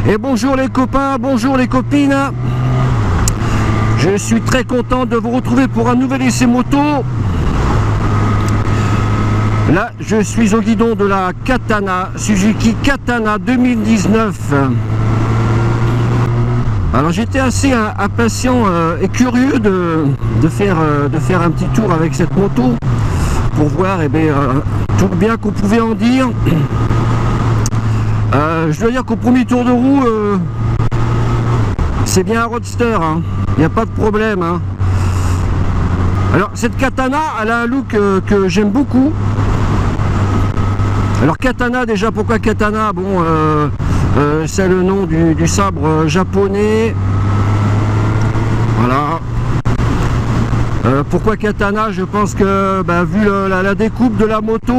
Et bonjour les copains, bonjour les copines. Je suis très content de vous retrouver pour un nouvel essai moto. Là, je suis au guidon de la Katana, Suzuki Katana 2019. Alors j'étais assez impatient et curieux de faire un petit tour avec cette moto pour voir tout le bien qu'on pouvait en dire. Je dois dire qu'au premier tour de roue, c'est bien un roadster, hein. Il n'y a pas de problème, hein. Alors cette Katana, elle a un look que j'aime beaucoup. Alors Katana, déjà pourquoi Katana? Bon, c'est le nom du sabre japonais. Voilà. Pourquoi Katana? Je pense que vu la découpe de la moto,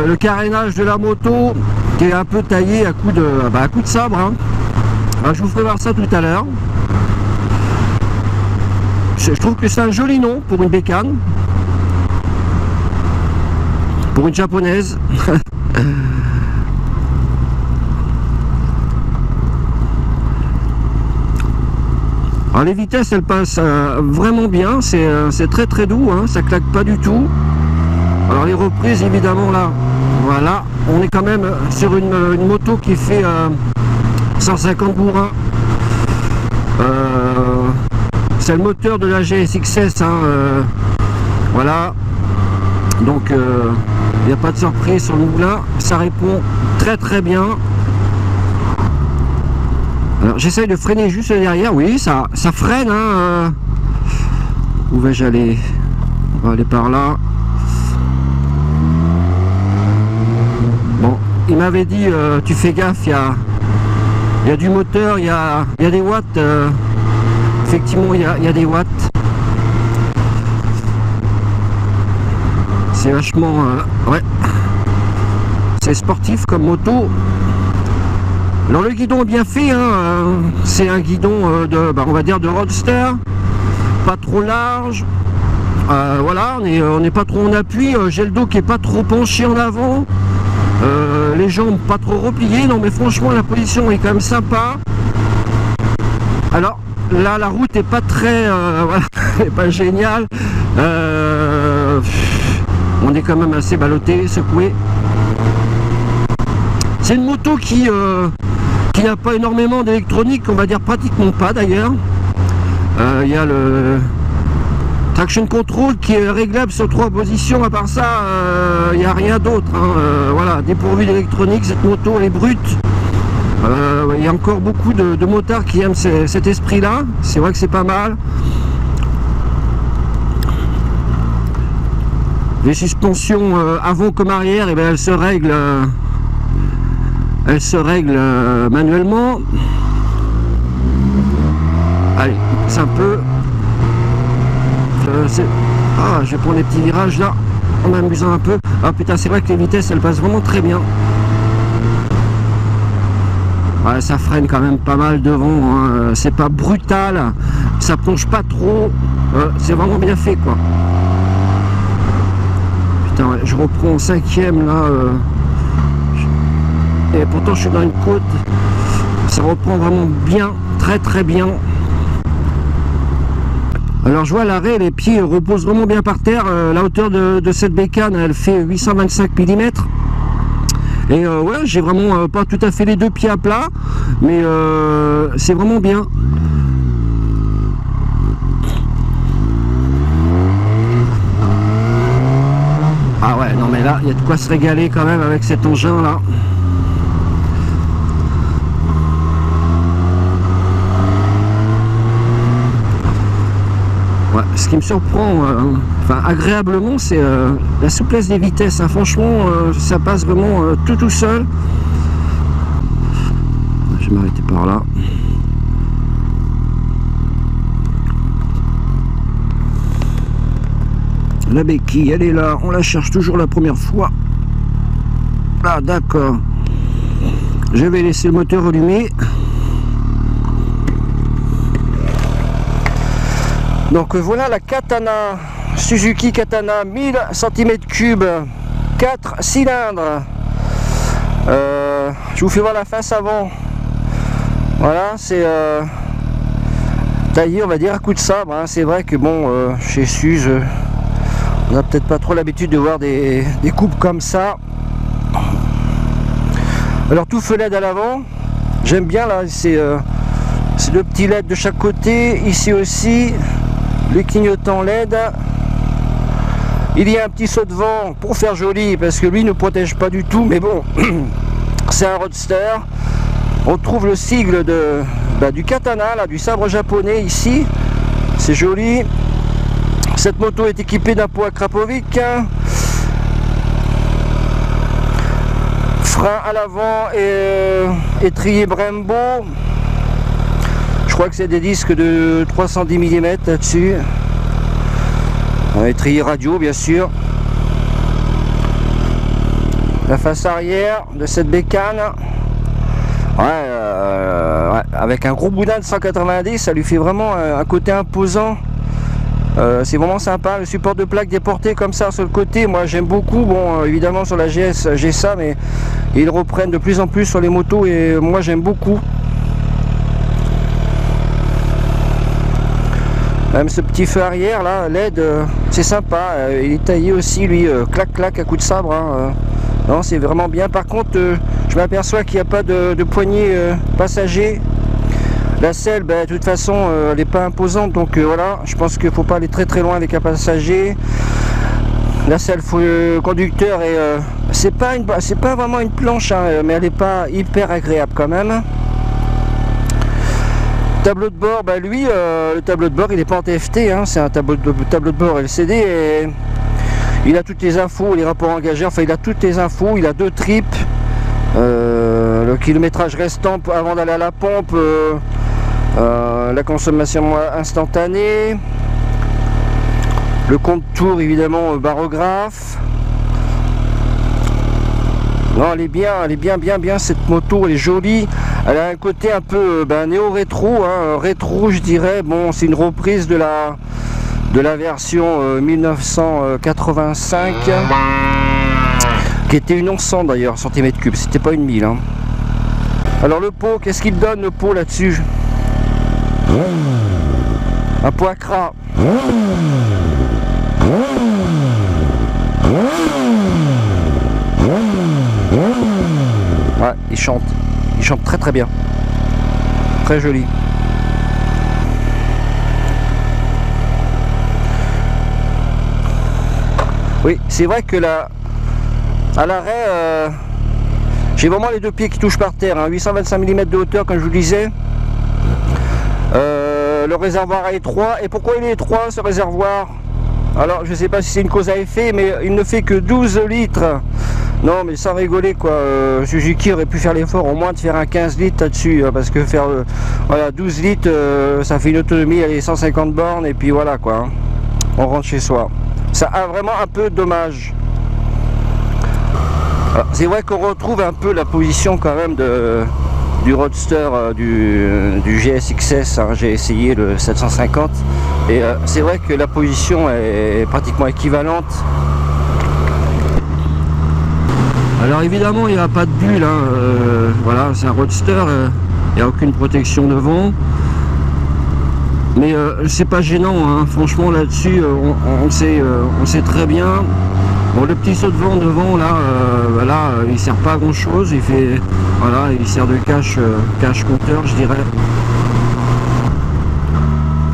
le carénage de la moto qui est un peu taillé à coup de sabre, hein. Je vous ferai voir ça tout à l'heure. Je trouve que c'est un joli nom pour une bécane, pour une japonaise. Alors les vitesses, elles passent vraiment bien, c'est très très doux, hein, ça claque pas du tout. Alors les reprises, évidemment, là, voilà, on est quand même sur une moto qui fait 150 bourrins. C'est le moteur de la GSX-S, hein, voilà. Donc il n'y a pas de surprise sur le moulin, ça répond très très bien. Alors j'essaye de freiner juste derrière, oui, ça freine, hein. Où vais-je aller? On va aller par là. Bon, il m'avait dit tu fais gaffe, il y a du moteur, il y a des watts, effectivement il y a des watts. C'est vachement ouais, c'est sportif comme moto. Alors le guidon est bien fait, hein, c'est un guidon on va dire de roadster, pas trop large. Voilà, on n'est pas trop en appui, j'ai le dos qui est pas trop penché en avant, les jambes pas trop repliées. Non mais franchement la position est quand même sympa. Alors là la route est pas très voilà, est pas géniale, on est quand même assez ballotté, secoué. C'est une moto qui n'a pas énormément d'électronique, on va dire pratiquement pas d'ailleurs. Il y a le traction control qui est réglable sur 3 positions, à part ça il n'y a rien d'autre, hein. Voilà, dépourvu d'électronique, cette moto elle est brute. Il y a encore beaucoup de motards qui aiment cet esprit là, c'est vrai que c'est pas mal. Les suspensions avant comme arrière, elles se règlent manuellement. Allez, c'est un peu je vais prendre les petits virages là en m'amusant un peu. Ah putain, c'est vrai que les vitesses elles passent vraiment très bien. Ouais, ça freine quand même pas mal devant, hein. C'est pas brutal, ça plonge pas trop, c'est vraiment bien fait quoi. Putain, ouais, je reprends en 5e là, et pourtant je suis dans une côte, ça reprend vraiment bien, très très bien. Alors je vois à l'arrêt, les pieds reposent vraiment bien par terre. La hauteur de cette bécane, elle fait 825 mm. Et ouais, j'ai vraiment pas tout à fait les 2 pieds à plat, mais c'est vraiment bien. Ah ouais, non mais là, il y a de quoi se régaler quand même avec cet engin là. Ouais, ce qui me surprend, agréablement, c'est la souplesse des vitesses, hein. Franchement, ça passe vraiment tout seul. Je vais m'arrêter par là. La béquille, elle est là, on la cherche toujours la première fois. Ah d'accord. Je vais laisser le moteur allumé. Donc voilà la Katana, Suzuki Katana 1000 cm3, 4 cylindres. Je vous fais voir la face avant. Voilà, c'est taillé, on va dire, à coup de sabre. Hein. C'est vrai que bon, chez Suze, on n'a peut-être pas trop l'habitude de voir des coupes comme ça. Alors tout feu LED à l'avant, j'aime bien là, c'est le petit LED de chaque côté. Ici aussi, les clignotants LED. Il y a un petit saut de vent pour faire joli, parce que lui ne protège pas du tout, mais bon, c'est un roadster. On trouve le sigle du katana, là, du sabre japonais ici, c'est joli. Cette moto est équipée d'un pot à Krapovic, frein à l'avant et étrier Brembo. Je crois que c'est des disques de 310 mm là-dessus. Étrier radio bien sûr. La face arrière de cette bécane. Ouais, avec un gros boudin de 190, ça lui fait vraiment un côté imposant. C'est vraiment sympa. Le support de plaque déporté comme ça sur le côté, moi j'aime beaucoup. Bon, évidemment sur la GS j'ai ça, mais ils reprennent de plus en plus sur les motos et moi j'aime beaucoup. Même ce petit feu arrière là, LED, c'est sympa. Il est taillé aussi lui, clac clac à coup de sabre. Hein. Non, c'est vraiment bien. Par contre, je m'aperçois qu'il n'y a pas de poignée passager. La selle, de toute façon, elle n'est pas imposante. Donc voilà, je pense qu'il ne faut pas aller très très loin avec un passager. La selle conducteur, c'est pas vraiment une planche, hein, mais elle n'est pas hyper agréable quand même. Tableau de bord, lui, le tableau de bord, il n'est pas en TFT, hein, c'est un tableau de bord LCD et il a toutes les infos, les rapports engagés, enfin il a toutes les infos, il a 2 trips, le kilométrage restant avant d'aller à la pompe, la consommation instantanée, le compte tour évidemment barographe. Non, elle est bien cette moto, elle est jolie. Elle a un côté un peu néo-rétro, hein, rétro je dirais. Bon, c'est une reprise de la version 1985 qui était une 1100 d'ailleurs, centimètres cubes, c'était pas une 1000. Hein. Alors le pot, qu'est-ce qu'il donne le pot là-dessus? Un pot à cra. Ouais, il chante très très bien, très joli. Oui, c'est vrai que là, à l'arrêt, j'ai vraiment les 2 pieds qui touchent par terre, hein, 825 mm de hauteur comme je vous le disais. Le réservoir est étroit. Et pourquoi il est étroit ce réservoir? Alors je sais pas si c'est une cause à effet, mais il ne fait que 12 litres. Non mais sans rigoler quoi, Suzuki aurait pu faire l'effort au moins de faire un 15 litres là-dessus, parce que faire voilà, 12 litres, ça fait une autonomie, elle est 150 bornes et puis voilà quoi, hein. On rentre chez soi. Ça a vraiment un peu dommage. C'est vrai qu'on retrouve un peu la position quand même du Roadster du GSXS, hein. J'ai essayé le 750 et c'est vrai que la position est pratiquement équivalente. Alors évidemment il n'y a pas de bulle, hein. Voilà, c'est un Roadster, il n'y a aucune protection devant, mais c'est pas gênant, hein. Franchement là-dessus on sait très bien. Bon, le petit saut de vent devant là, il sert pas à grand chose, il fait, voilà, il sert de cache compteur je dirais.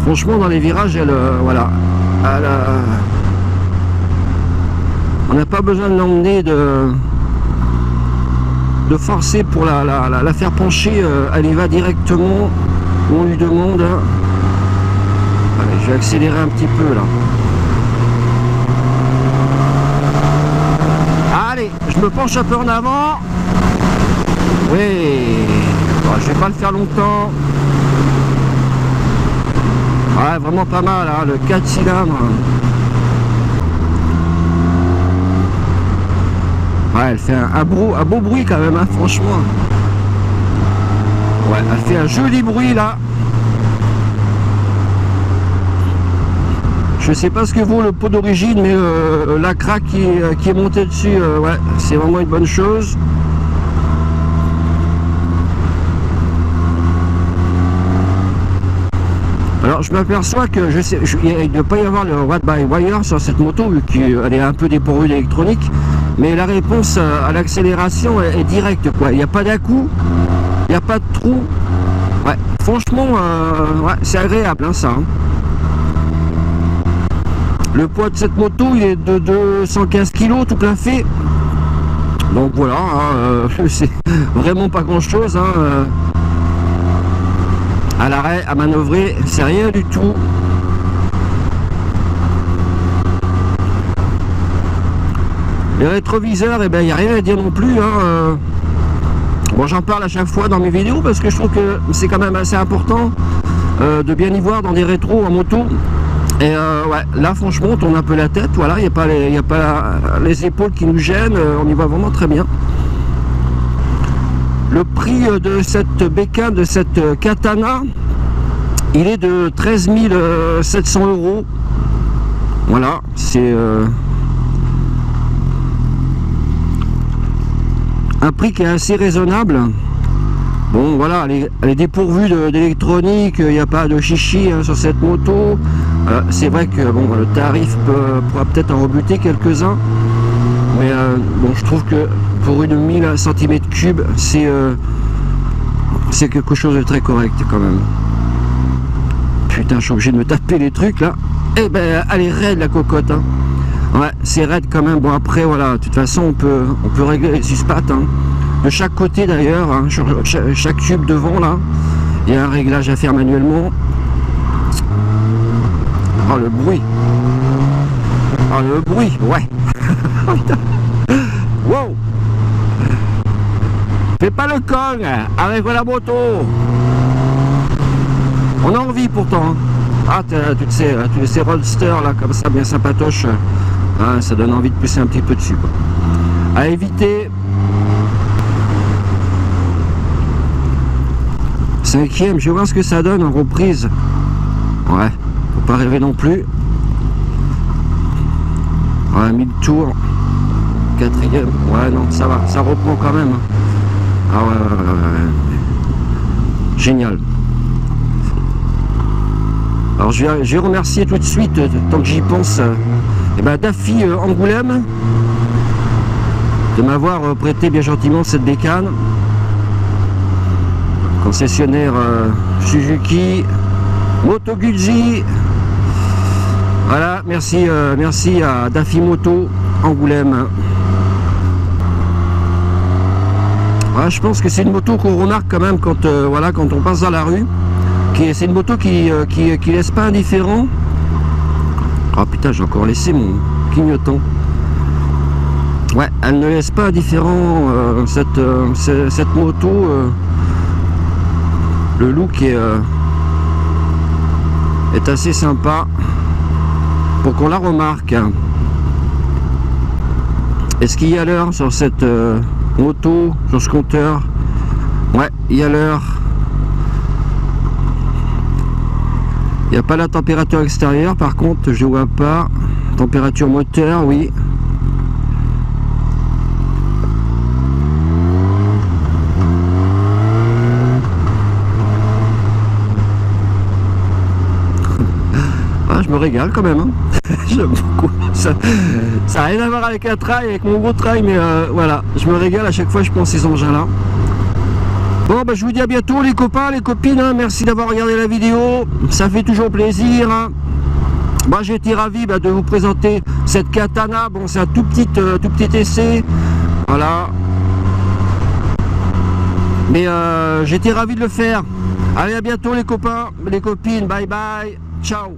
Franchement dans les virages voilà, on n'a pas besoin de l'emmener de forcer pour la faire pencher, elle y va directement où on lui demande. Allez, je vais accélérer un petit peu là. Allez, je me penche un peu en avant. Oui, bon, je vais pas le faire longtemps. Ouais, vraiment pas mal, hein, le 4 cylindres. Ouais, elle fait un beau bruit quand même, hein, franchement. Ouais, elle fait un joli bruit là. Je sais pas ce que vaut le pot d'origine, mais la craque qui est montée dessus, ouais, c'est vraiment une bonne chose. Alors je m'aperçois que il ne doit pas y avoir le Ride by Wire sur cette moto vu qu'elle est un peu dépourvue d'électronique, mais la réponse à l'accélération est directe quoi. Il n'y a pas d'à-coup, il n'y a pas de trou. Ouais, franchement, ouais, c'est agréable hein, ça. Hein. Le poids de cette moto il est de 215 kg tout plein fait. Donc voilà, hein, c'est vraiment pas grand chose. Hein, à l'arrêt, à manœuvrer, c'est rien du tout. Les rétroviseurs, eh ben, il n'y a rien à dire non plus. Hein. Bon, j'en parle à chaque fois dans mes vidéos parce que je trouve que c'est quand même assez important de bien y voir dans des rétros en moto. Et ouais, là franchement on tourne un peu la tête, voilà, il n'y a pas les épaules qui nous gênent, on y va vraiment très bien. Le prix de cette bécane, de cette Katana, il est de 13 700 €. Voilà, c'est un prix qui est assez raisonnable. Bon voilà, elle est dépourvue d'électronique, il n'y a pas de chichi hein, sur cette moto. C'est vrai que bon, le tarif pourra peut-être en rebuter quelques-uns. Mais bon, je trouve que pour une 1000 cm3, c'est quelque chose de très correct quand même. Putain, je suis obligé de me taper les trucs là. Eh ben, elle est raide la cocotte. Hein. Ouais, c'est raide quand même. Bon après, voilà, de toute façon, on peut régler les suspattes. Hein. De chaque côté d'ailleurs, hein, sur chaque tube devant là, il y a un réglage à faire manuellement. Oh le bruit. Oh le bruit, ouais. Wow. Fais pas le con avec la moto. On a envie pourtant. Ah, tous ces roadsters là comme ça, bien sympatoches. Hein, ça donne envie de pousser un petit peu dessus quoi. À éviter. 5e, je vais voir ce que ça donne en reprise. Ouais, faut pas rêver non plus. Ouais, 1000 tours. 4e, ouais non, ça va, ça reprend quand même. Ah ouais. Génial. Alors je vais remercier tout de suite, tant que j'y pense, et ben Daffy Angoulême de m'avoir prêté bien gentiment cette bécane. Concessionnaire Suzuki, Moto Guzzi. Voilà, merci, merci à Daffy Moto Angoulême. Ouais, je pense que c'est une moto qu'on remarque quand même quand, voilà, quand on passe dans la rue. C'est une moto qui laisse pas indifférent. Oh putain, j'ai encore laissé mon clignotant. Ouais, elle ne laisse pas indifférent cette moto. Le look est assez sympa pour qu'on la remarque. Est-ce qu'il y a l'heure sur cette moto, sur ce compteur? Ouais, il y a l'heure. Il n'y a pas la température extérieure, par contre, je vois pas. Température moteur, oui. Ah, je me régale quand même. Hein. J'aime beaucoup. Ça n'a rien à voir avec un trail, avec mon gros trail, mais voilà, je me régale à chaque fois que je prends ces engins-là. Bon, bah, je vous dis à bientôt les copains, les copines, hein. Merci d'avoir regardé la vidéo, ça fait toujours plaisir. Hein. Moi j'ai été ravi de vous présenter cette Katana. Bon, c'est un tout petit essai, voilà. Mais j'étais ravi de le faire. Allez, à bientôt les copains, les copines, bye bye, ciao.